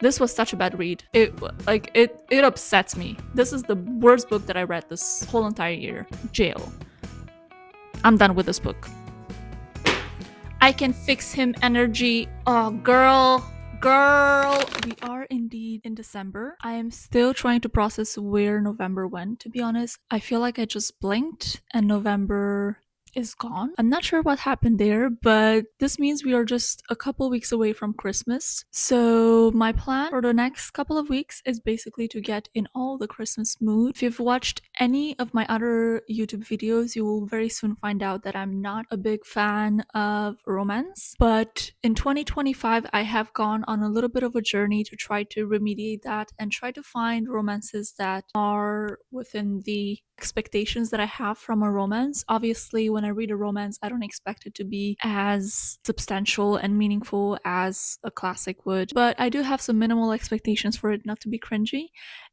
This was such a bad read. It upsets me. This is the worst book that I read this whole entire year. Jail. I'm done with this book. I can fix him energy. Oh, girl. Girl, we are indeed in December. I am still trying to process where November went, to be honest. I feel like I just blinked and November is gone. I'm not sure what happened there, but this means we are just a couple weeks away from Christmas. So my plan for the next couple of weeks is basically to get in all the Christmas mood. If you've watched any of my other YouTube videos, you will very soon find out that I'm not a big fan of romance. But in 2025, I have gone on a little bit of a journey to try to remediate that and try to find romances that are within the expectations that I have from a romance. Obviously, when I read a romance, I don't expect it to be as substantial and meaningful as a classic would, but I do have some minimal expectations for it not to be cringy.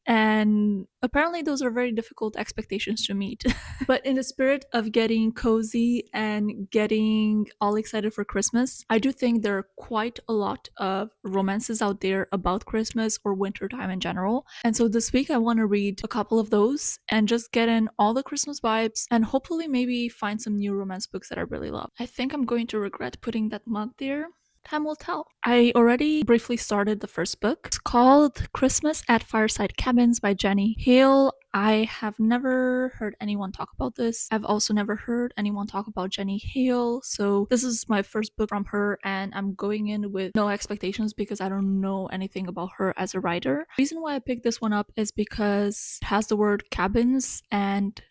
And apparently, those are very difficult expectations to meet. But in the spirit of getting cozy and getting all excited for Christmas, I do think there are quite a lot of romances out there about Christmas or wintertime in general. And so this week, I want to read a couple of those and just get in all the Christmas vibes and hopefully maybe find some new romance books that I really love. I think I'm going to regret putting that mug there. Time will tell. I already briefly started the first book. It's called Christmas at Fireside Cabins by Jenny Hale. I have never heard anyone talk about this. I've also never heard anyone talk about Jenny Hale. So this is my first book from her and I'm going in with no expectations because I don't know anything about her as a writer. The reason why I picked this one up is because it has the word cabins and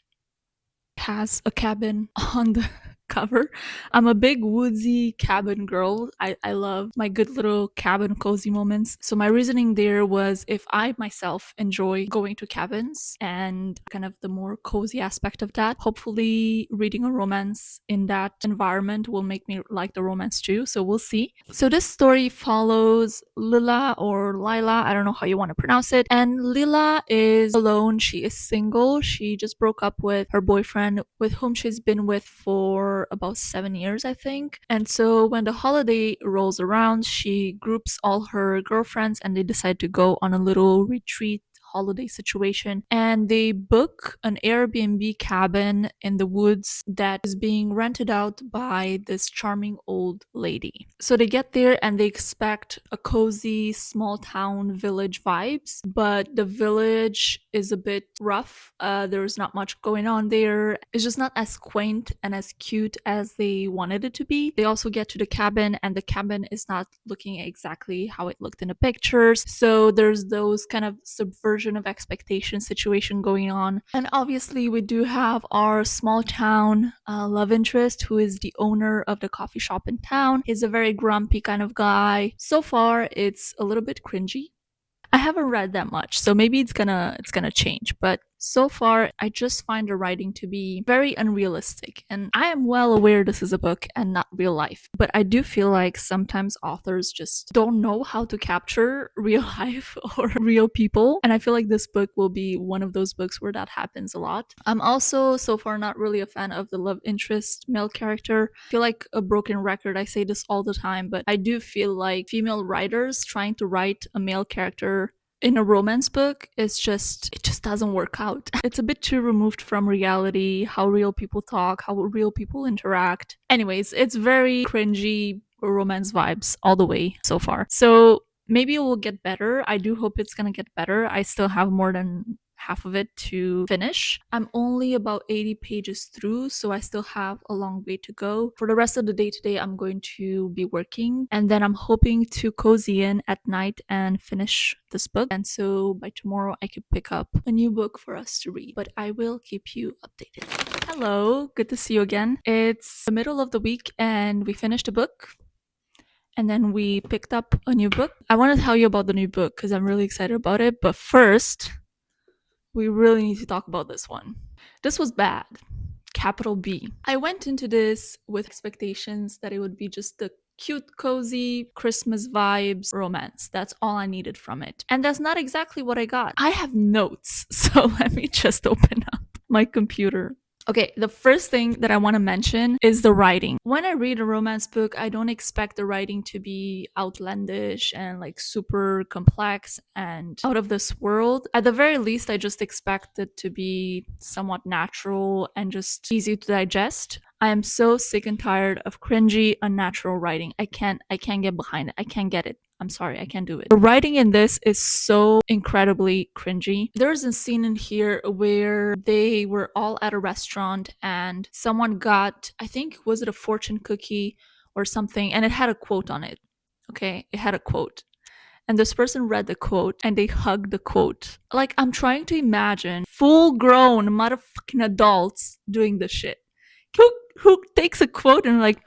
has a cabin on the cover. I'm a big woodsy cabin girl. I love my good little cabin cozy moments. So my reasoning there was if I myself enjoy going to cabins and kind of the more cozy aspect of that, hopefully reading a romance in that environment will make me like the romance too. So we'll see. So this story follows Lila or Lila, I don't know how you want to pronounce it. And Lila is alone. She is single. She just broke up with her boyfriend with whom she's been with for about 7 years, I think. And so when the holiday rolls around, she groups all her girlfriends and they decide to go on a little retreat holiday situation and they book an Airbnb cabin in the woods that is being rented out by this charming old lady. So they get there and they expect a cozy small town village vibes, but the village is a bit rough. There's not much going on there. It's just not as quaint and as cute as they wanted it to be. They also get to the cabin and the cabin is not looking exactly how it looked in the pictures. So there's those kind of subversion of expectation situation going on. And obviously we do have our small town love interest who is the owner of the coffee shop in town. He's a very grumpy kind of guy. So far it's a little bit cringy. I haven't read that much, so maybe it's gonna change. But so far, I just find the writing to be very unrealistic. And I am well aware this is a book and not real life. But I do feel like sometimes authors just don't know how to capture real life or real people. And I feel like this book will be one of those books where that happens a lot. I'm also so far not really a fan of the love interest male character. I feel like a broken record. I say this all the time, but I do feel like female writers trying to write a male character in a romance book it just doesn't work out. It's a bit too removed from reality, how real people talk, how real people interact. Anyways, it's very cringy romance vibes all the way so far. So maybe it will get better. I do hope it's gonna get better. I still have more than half of it to finish. I'm only about 80 pages through, so I still have a long way to go. For the rest of the day today, I'm going to be working, and then I'm hoping to cozy in at night and finish this book. And so by tomorrow, I could pick up a new book for us to read, but I will keep you updated. Hello, good to see you again. It's the middle of the week, and we finished a book. And then we picked up a new book. I want to tell you about the new book because I'm really excited about it. But first, we really need to talk about this one. This was bad. Capital B. I went into this with expectations that it would be just a cute, cozy, Christmas vibes romance. That's all I needed from it. And that's not exactly what I got. I have notes, so let me just open up my computer. Okay, the first thing that I want to mention is the writing. When I read a romance book, I don't expect the writing to be outlandish and like super complex and out of this world. At the very least, I just expect it to be somewhat natural and just easy to digest. I am so sick and tired of cringy, unnatural writing. I can't get behind it. I can't get it. I'm sorry, I can't do it. The writing in this is so incredibly cringy. There's a scene in here where they were all at a restaurant and someone got, I think, was it a fortune cookie or something, and it had a quote on it. Okay, it had a quote. And this person read the quote and they hugged the quote. Like, I'm trying to imagine full grown motherfucking adults doing this shit. Who takes a quote and like,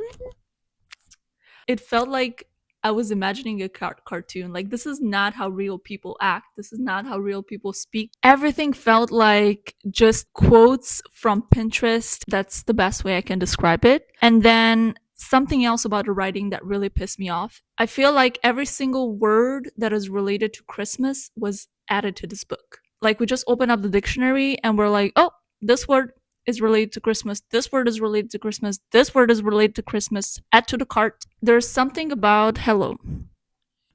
it felt like I was imagining a cartoon. Like, this is not how real people act. This is not how real people speak. Everything felt like just quotes from Pinterest. That's the best way I can describe it. And then something else about the writing that really pissed me off. I feel like every single word that is related to Christmas was added to this book. Like, we just open up the dictionary and we're like, oh, this word is related to Christmas. This word is related to Christmas. This word is related to Christmas. Add to the cart. There's something about hello.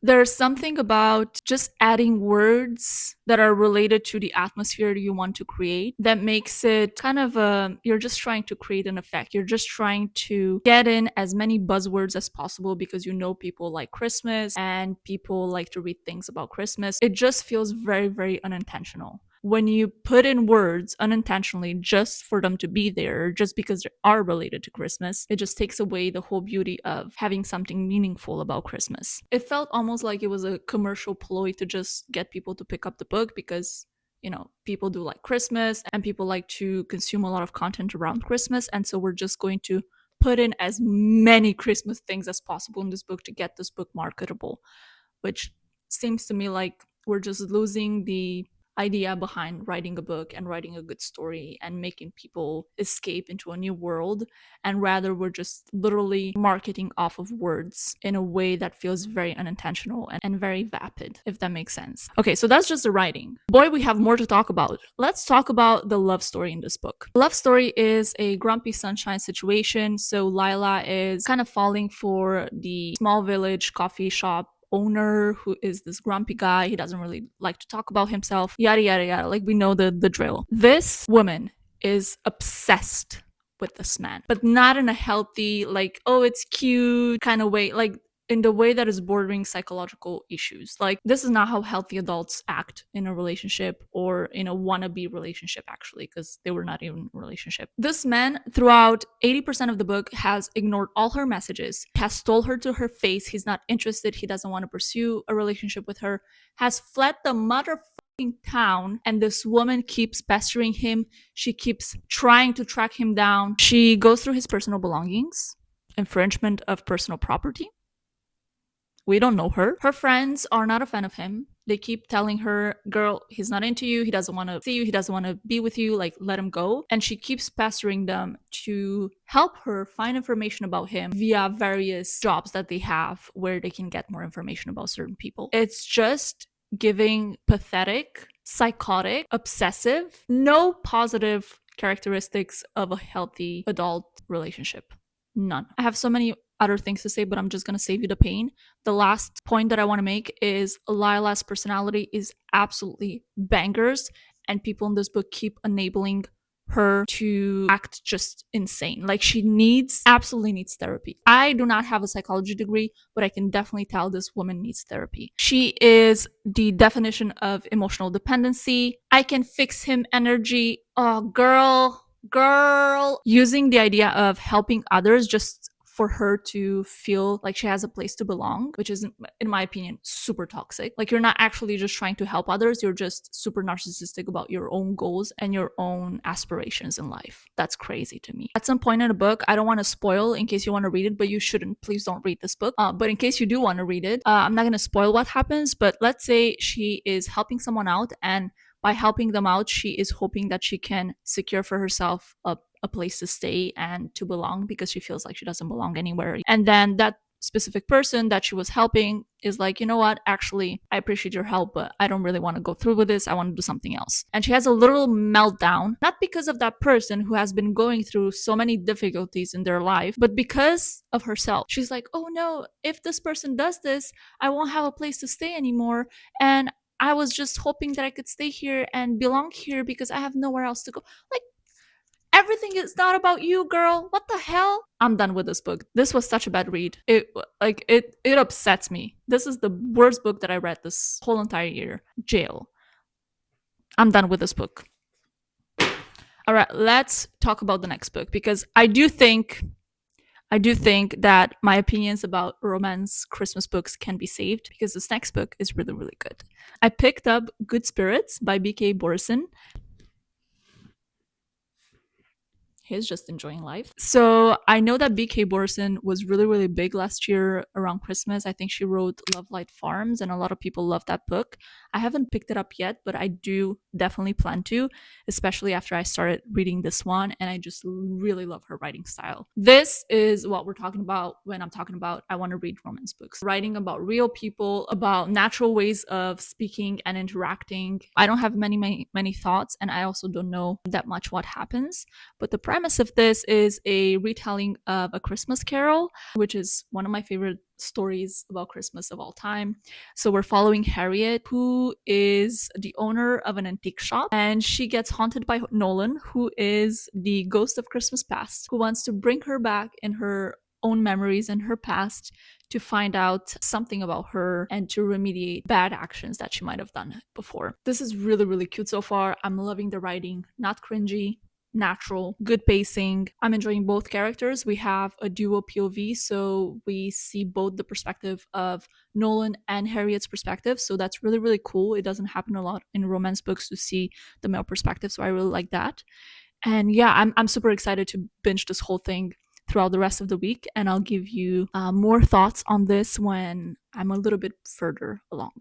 There's something about just adding words that are related to the atmosphere you want to create that makes it kind of you're just trying to create an effect. You're just trying to get in as many buzzwords as possible because you know people like Christmas and people like to read things about Christmas. It just feels very, very unintentional when you put in words unintentionally just for them to be there, just because they are related to Christmas. It just takes away the whole beauty of having something meaningful about Christmas. It felt almost like it was a commercial ploy to just get people to pick up the book because, you know, people do like Christmas and people like to consume a lot of content around Christmas. And so we're just going to put in as many Christmas things as possible in this book to get this book marketable, which seems to me like we're just losing the idea behind writing a book and writing a good story and making people escape into a new world, and rather we're just literally marketing off of words in a way that feels very unintentional and very vapid, if that makes sense. Okay, so that's just the writing. Boy, we have more to talk about. Let's talk about the love story in this book. Love story is a grumpy sunshine situation. So Lila is kind of falling for the small village coffee shop owner who is this grumpy guy. He doesn't really like to talk about himself, yada yada yada. Like, we know the drill. This woman is obsessed with this man, but not in a healthy, like, oh, it's cute kind of way. Like, in the way that is bordering psychological issues. Like, this is not how healthy adults act in a relationship or in a wannabe relationship, actually, because they were not even in a relationship. This man, throughout 80% of the book, has ignored all her messages, has told her to her face he's not interested, he doesn't want to pursue a relationship with her, has fled the motherfucking town, and this woman keeps pestering him. She keeps trying to track him down. She goes through his personal belongings, infringement of personal property. We don't know her. Her friends are not a fan of him. They keep telling her, girl, he's not into you. He doesn't want to see you. He doesn't want to be with you. Like, let him go. And she keeps pestering them to help her find information about him via various jobs that they have where they can get more information about certain people. It's just giving pathetic, psychotic, obsessive, no positive characteristics of a healthy adult relationship. None. I have so many other things to say, but I'm just going to save you the pain. The last point that I want to make is Lila's personality is absolutely bangers, and people in this book keep enabling her to act just insane. Like, she absolutely needs therapy. I do not have a psychology degree, but I can definitely tell this woman needs therapy. She is the definition of emotional dependency. I can fix him energy. Oh, girl, using the idea of helping others just for her to feel like she has a place to belong, which is, in my opinion, super toxic. Like, you're not actually just trying to help others, you're just super narcissistic about your own goals and your own aspirations in life. That's crazy to me. At some point in the book, I don't want to spoil in case you want to read it, but you shouldn't. Please don't read this book. But in case you do want to read it, I'm not going to spoil what happens, but let's say she is helping someone out, and by helping them out, she is hoping that she can secure for herself a place to stay and to belong, because she feels like she doesn't belong anywhere. And then that specific person that she was helping is like, you know what, actually, I appreciate your help, but I don't really want to go through with this. I want to do something else. And she has a little meltdown, not because of that person who has been going through so many difficulties in their life, but because of herself. She's like, oh no, if this person does this, I won't have a place to stay anymore. And I was just hoping that I could stay here and belong here because I have nowhere else to go. Like, everything is not about you, girl. What the hell? I'm done with this book. This was such a bad read. It upsets me. This is the worst book that I read this whole entire year. Jail. I'm done with this book. All right, let's talk about the next book because I do think that my opinions about romance Christmas books can be saved because this next book is really, really good. I picked up Good Spirits by B.K. Borison. He's just enjoying life. So I know that B.K. Borison was really, really big last year around Christmas. I think she wrote Love Light Farms, and a lot of people love that book. I haven't picked it up yet, but I do definitely plan to, especially after I started reading this one, and I just really love her writing style. This is what we're talking about when I'm talking about I want to read romance books. Writing about real people, about natural ways of speaking and interacting. I don't have many thoughts, and I also don't know that much what happens, but the premise of this is a retelling of A Christmas Carol, which is one of my favorite stories about Christmas of all time. So we're following Harriet, who is the owner of an antique shop, and she gets haunted by Nolan, who is the ghost of Christmas past, who wants to bring her back in her own memories and her past to find out something about her and to remediate bad actions that she might have done before. This is really, really cute so far. I'm loving the writing, not cringy, natural, good pacing. I'm enjoying both characters. We have a duo POV, so we see both the perspective of Nolan and Harriet's perspective. So that's really, really cool. It doesn't happen a lot in romance books to see the male perspective, so I really like that. And yeah, I'm super excited to binge this whole thing throughout the rest of the week, and I'll give you more thoughts on this when I'm a little bit further along.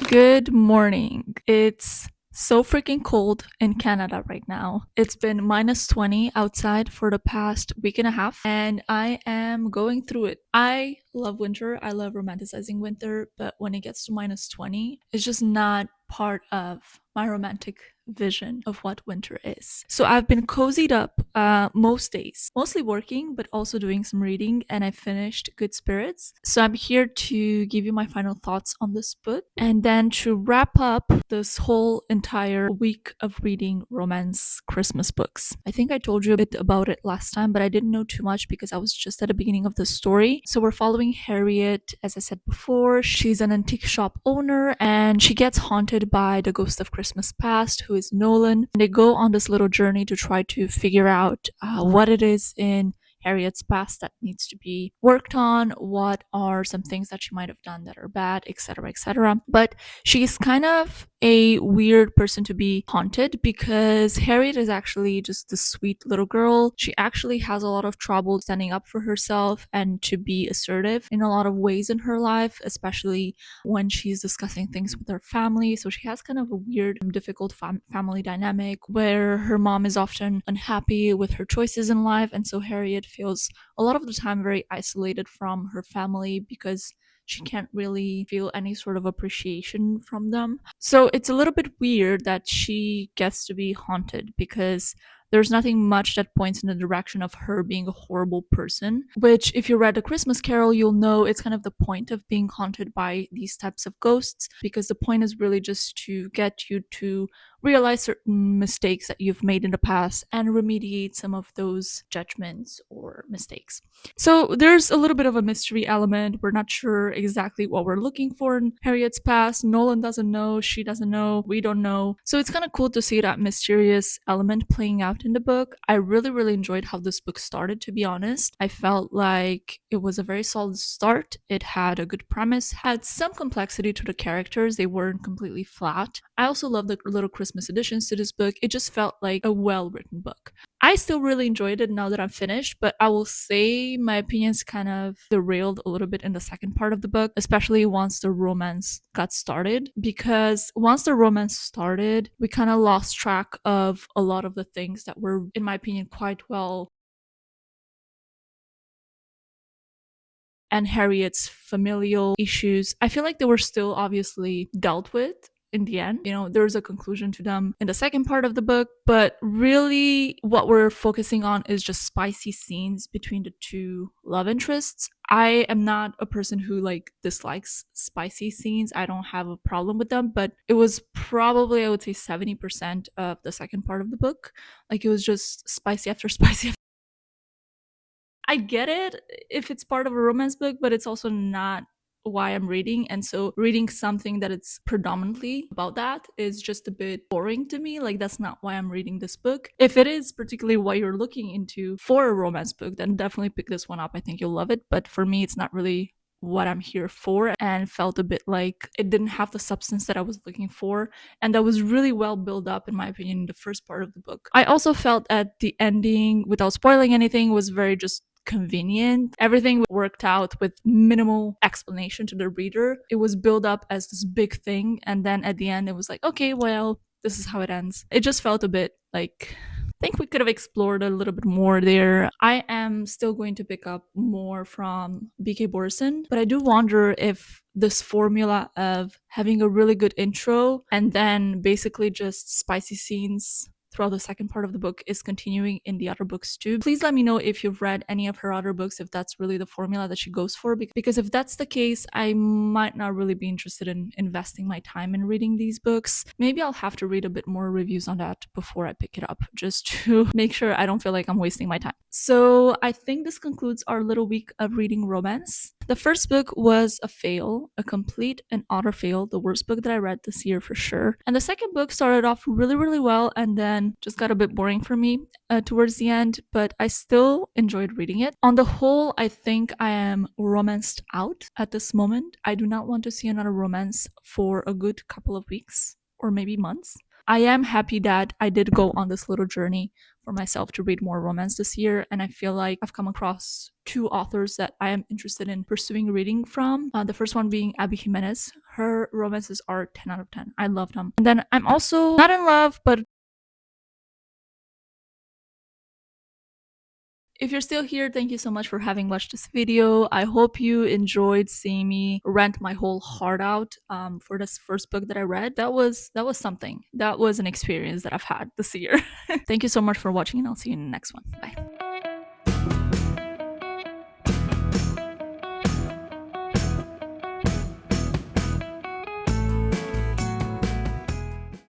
Good morning. It's so freaking cold in Canada right now. It's been minus 20 outside for the past week and a half, and I am going through it. I love winter. I love romanticizing winter, but when it gets to minus 20, it's just not part of my romantic vision of what winter is. So I've been cozied up most days, mostly working, but also doing some reading, and I finished Good Spirits. So I'm here to give you my final thoughts on this book, and then to wrap up this whole entire week of reading romance Christmas books. I think I told you a bit about it last time, but I didn't know too much because I was just at the beginning of the story. So we're following Harriet, as I said before. She's an antique shop owner, and she gets haunted by the ghost of Christmas past, who is Nolan. And they go on this little journey to try to figure out what it is in Harriet's past that needs to be worked on, what are some things that she might have done that are bad, etc., etc. But she's kind of a weird person to be haunted because Harriet is actually just a sweet little girl. She actually has a lot of trouble standing up for herself and to be assertive in a lot of ways in her life, especially when she's discussing things with her family. So she has kind of a weird, difficult family dynamic where her mom is often unhappy with her choices in life, and so Harriet feels a lot of the time very isolated from her family because she can't really feel any sort of appreciation from them. So it's a little bit weird that she gets to be haunted because there's nothing much that points in the direction of her being a horrible person, which if you read A Christmas Carol, you'll know it's kind of the point of being haunted by these types of ghosts, because the point is really just to get you to realize certain mistakes that you've made in the past and remediate some of those judgments or mistakes. So there's a little bit of a mystery element. We're not sure exactly what we're looking for in Harriet's past. Nolan doesn't know, she doesn't know, we don't know. So it's kind of cool to see that mysterious element playing out in the book. I really, really enjoyed how this book started, to be honest. I felt like it was a very solid start. It had a good premise, had some complexity to the characters, they weren't completely flat. I also love the little Christmas additions to this book. It just felt like a well written book. I still really enjoyed it now that I'm finished, but I will say my opinions kind of derailed a little bit in the second part of the book, especially once the romance got started. Because once the romance started, we kind of lost track of a lot of the things that were, in my opinion, quite well, and Harriet's familial issues. I feel like they were still obviously dealt with in the end. You know, there's a conclusion to them in the second part of the book, but really what we're focusing on is just spicy scenes between the two love interests. I am not a person who like dislikes spicy scenes. I don't have a problem with them, but it was probably, I would say, 70% of the second part of the book. Like it was just spicy after spicy. I get it if it's part of a romance book, but it's also not why I'm reading. And so reading something that it's predominantly about that is just a bit boring to me. Like that's not why I'm reading this book. If it is particularly what you're looking into for a romance book, then definitely pick this one up. I think you'll love it. But for me, it's not really what I'm here for, and felt a bit like it didn't have the substance that I was looking for, and that was really well built up in my opinion in the first part of the book. I also felt at the ending, without spoiling anything, was very just convenient. Everything worked out with minimal explanation to the reader. It was built up as this big thing, and then at the end it was like, okay, well, this is how it ends. It just felt a bit like, I think we could have explored a little bit more there. I am still going to pick up more from BK Borison, but I do wonder if this formula of having a really good intro and then basically just spicy scenes throughout the second part of the book is continuing in the other books too. Please let me know if you've read any of her other books, if that's really the formula that she goes for, because if that's the case, I might not really be interested in investing my time in reading these books. Maybe I'll have to read a bit more reviews on that before I pick it up, just to make sure I don't feel like I'm wasting my time. So I think this concludes our little week of reading romance. The first book was a fail, a complete and utter fail, the worst book that I read this year for sure. And the second book started off really, really well and then just got a bit boring for me towards the end, but I still enjoyed reading it. On the whole, I think I am romanced out at this moment. I do not want to see another romance for a good couple of weeks or maybe months. I am happy that I did go on this little journey for myself to read more romance this year, and I feel like I've come across two authors that I am interested in pursuing reading from. The first one being Abby Jimenez. Her romances are 10 out of 10. I love them. And then I'm also not in love, but if you're still here, thank you so much for having watched this video. I hope you enjoyed seeing me rant my whole heart out for this first book that I read. That was something. That was an experience that I've had this year. Thank you so much for watching, and I'll see you in the next one. Bye.